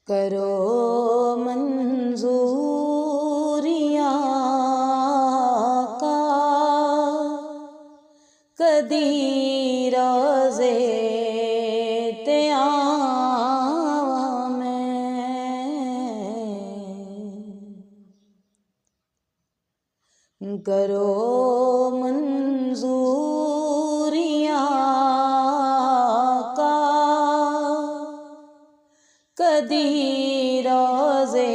करो मंजूरिया का कदी रोज़े ते आवा मैं। करो मंजूरिया का कदी रोज़े